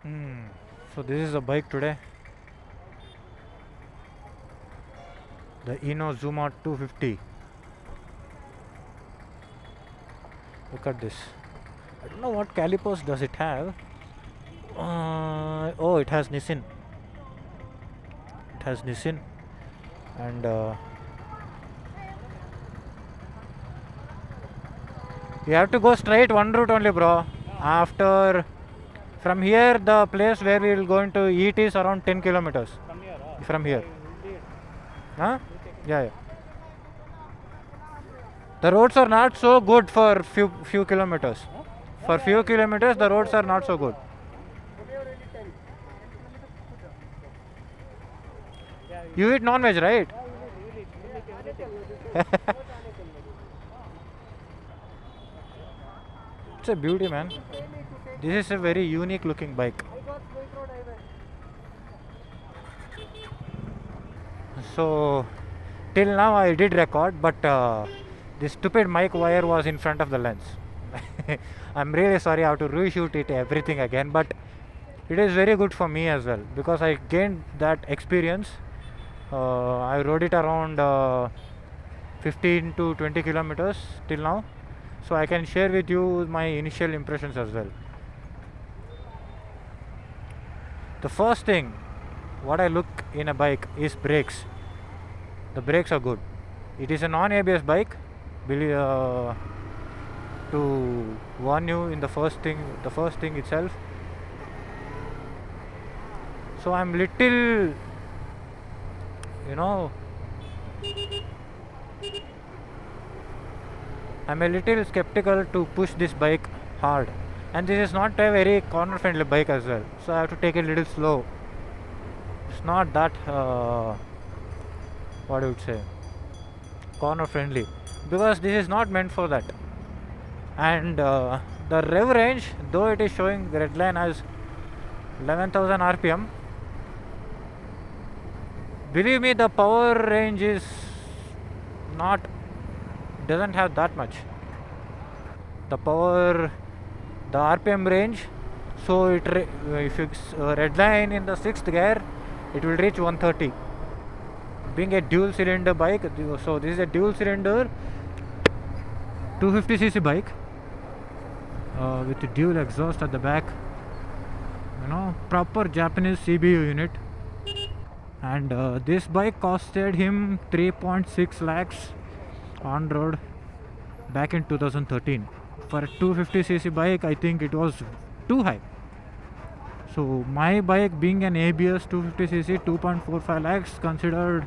So this is a bike today, the Inazuma 250. Look at this. I don't know what calipers does it have. Oh, it has Nissin. It has Nissin, and you have to go straight one route only, bro. After from here, the place where we will going to eat is around 10 kilometers. From here. Huh? Yeah, yeah. The roads are not so good for few kilometers. For few kilometers, the roads are not so good. You eat non-veg, right? It's a beauty, man. This is a very unique looking bike. So, till now I did record, but this stupid mic wire was in front of the lens. I'm really sorry I have to reshoot it everything again, but it is very good for me as well because I gained that experience. I rode it around 15 to 20 kilometers till now, so I can share with you my initial impressions as well. The first thing what I look in a bike is brakes. The brakes are good. It is a non-ABS bike. To warn you in the first thing itself. So I'm little, I'm a little skeptical to push this bike hard, and this is not a very corner friendly bike as well, so I have to take it a little slow. It's not that what I would say corner friendly because this is not meant for that. And the rev range, though it is showing the red line as 11,000 rpm, believe me, the power range is not doesn't have that much. The rpm range, so if you red line in the 6th gear, it will reach 130. Being a dual cylinder bike, so this is a dual cylinder 250cc bike with a dual exhaust at the back, proper Japanese CBU unit. And this bike costed him 3.6 lakhs on road back in 2013. For a 250cc bike, I think it was too high. So my bike being an ABS 250cc, 2.45 lakhs considered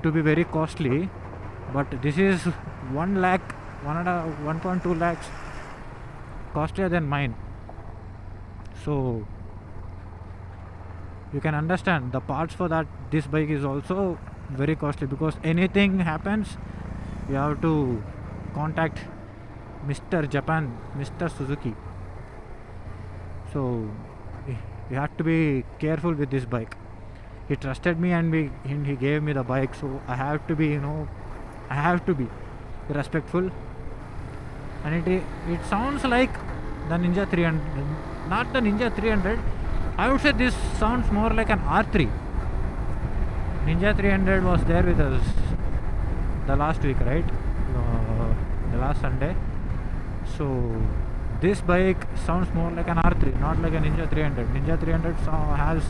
to be very costly, but this is 1 lakh, 1.2 lakhs costlier than mine. So you can understand the parts for that this bike is also very costly, because anything happens you have to contact Mr. Japan, Mr. Suzuki. So you have to be careful with this bike. He trusted me and he gave me the bike, so I have to be respectful. And it sounds like the Ninja 300, not the Ninja 300. I would say this sounds more like an R3. Ninja 300 was there with us the last week, right? The last Sunday. So this bike sounds more like an R3, not like a Ninja 300. Ninja 300 has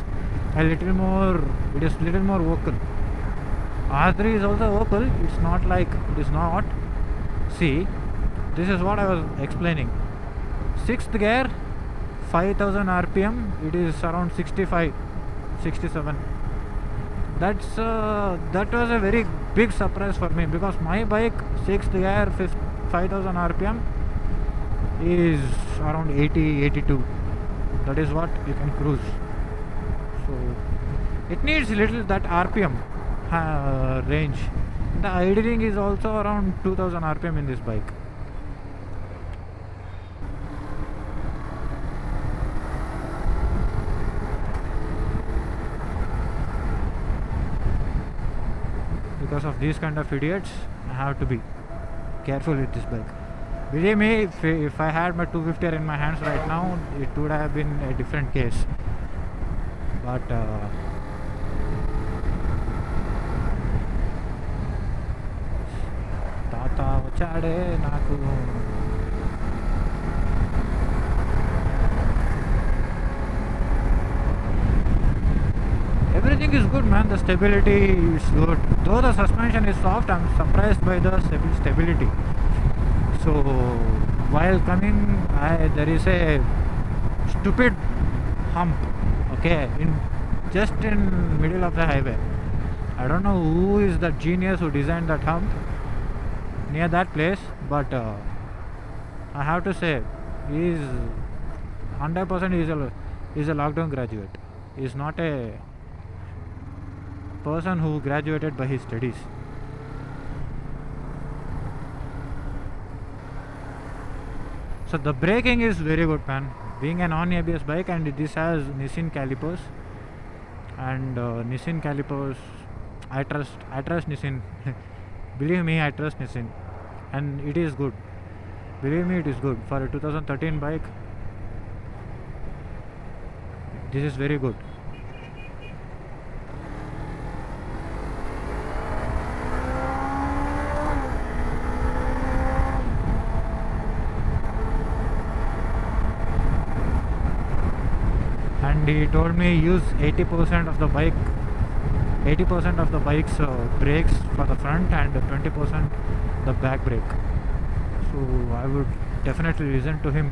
a little more, it is little more vocal. R3 is also vocal, it's not like it is not. See, this is what I was explaining. 6th gear, 5,000 rpm, it is around 65, 67. That was a very big surprise for me, because my bike 6th gear 5,000 rpm is around 80, 82. That is what you can cruise. So it needs little that rpm range. The idling is also around 2000 rpm in this bike. Because of these kind of idiots, I have to be careful with this bike. Believe me, if I had my 250 in my hands right now, it would have been a different case. But తాత వచ్చాడే నాకు. Everything is good, man. The stability is good. Though the suspension is soft, I'm surprised by the stability. So while coming, there is a stupid hump, okay, just in middle of the highway. I don't know who is the genius who designed that hump near that place, but I have to say, he is 100% is a lockdown graduate. He is not a person who graduated by his studies. So the braking is very good, man. Being an on-ABS bike, and this has Nissin calipers, and Nissin calipers, I trust Nissin. Believe me, I trust Nissin, and it is good. Believe me, it is good for a 2013 bike. This is very good. And he told me use 80% of the bike's brakes for the front and 20% the back brake. So I would definitely listen to him.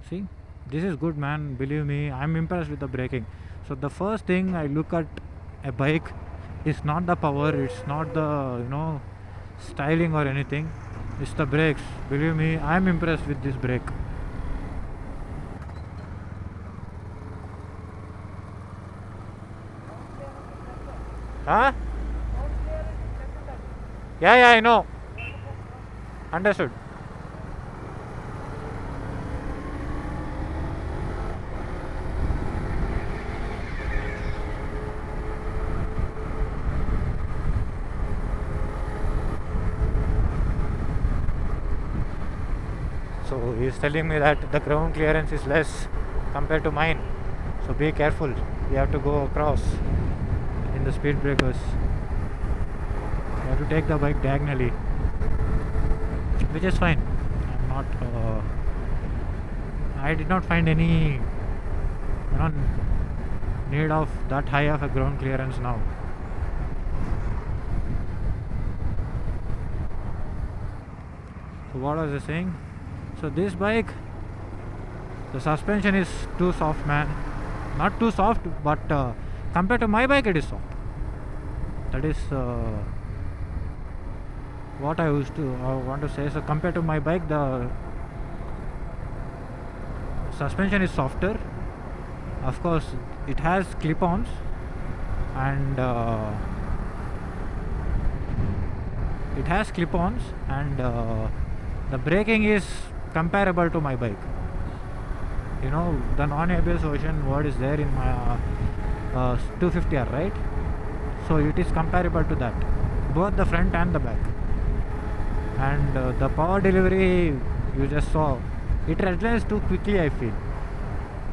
See, this is good, man. Believe me, I'm impressed with the braking. So the first thing I look at a bike is not the power, it's not the styling or anything, it's the brakes. Believe me, I'm impressed with this brake. Huh? Yeah, I know. Understood. So he is telling me that the ground clearance is less compared to mine. So be careful. You have to go across in the speed breakers. You have to take the bike diagonally, which is fine. I did not find any need of that high of a ground clearance now. So what was I saying? So this bike, the suspension is too soft, man. Not too soft, but compared to my bike, it is soft. That is what I used to want to say. So compared to my bike, the suspension is softer. Of course, it has clip-ons, and the braking is comparable to my bike. The non-ABS version what is there in my 250R, right? So it is comparable to that, both the front and the back. And the power delivery, you just saw, it redlines too quickly, I feel.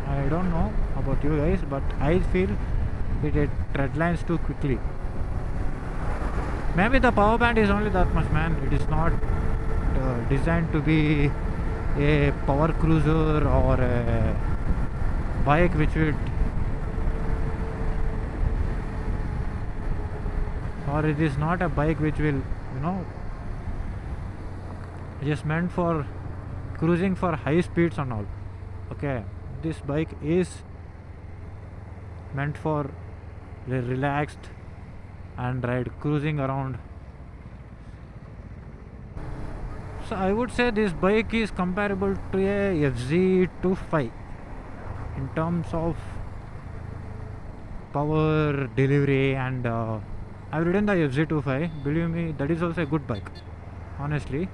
I don't know about you guys, but I feel it redlines too quickly. Maybe the power band is only that much, man. It is not designed to be a power cruiser or a bike which would, or it is not a bike which will just meant for cruising for high speeds and all. Okay, this bike is meant for relaxed and ride cruising around. So I would say this bike is comparable to a FZ25 in terms of power delivery, and I've ridden the FZ25. Believe me, that is also a good bike, honestly.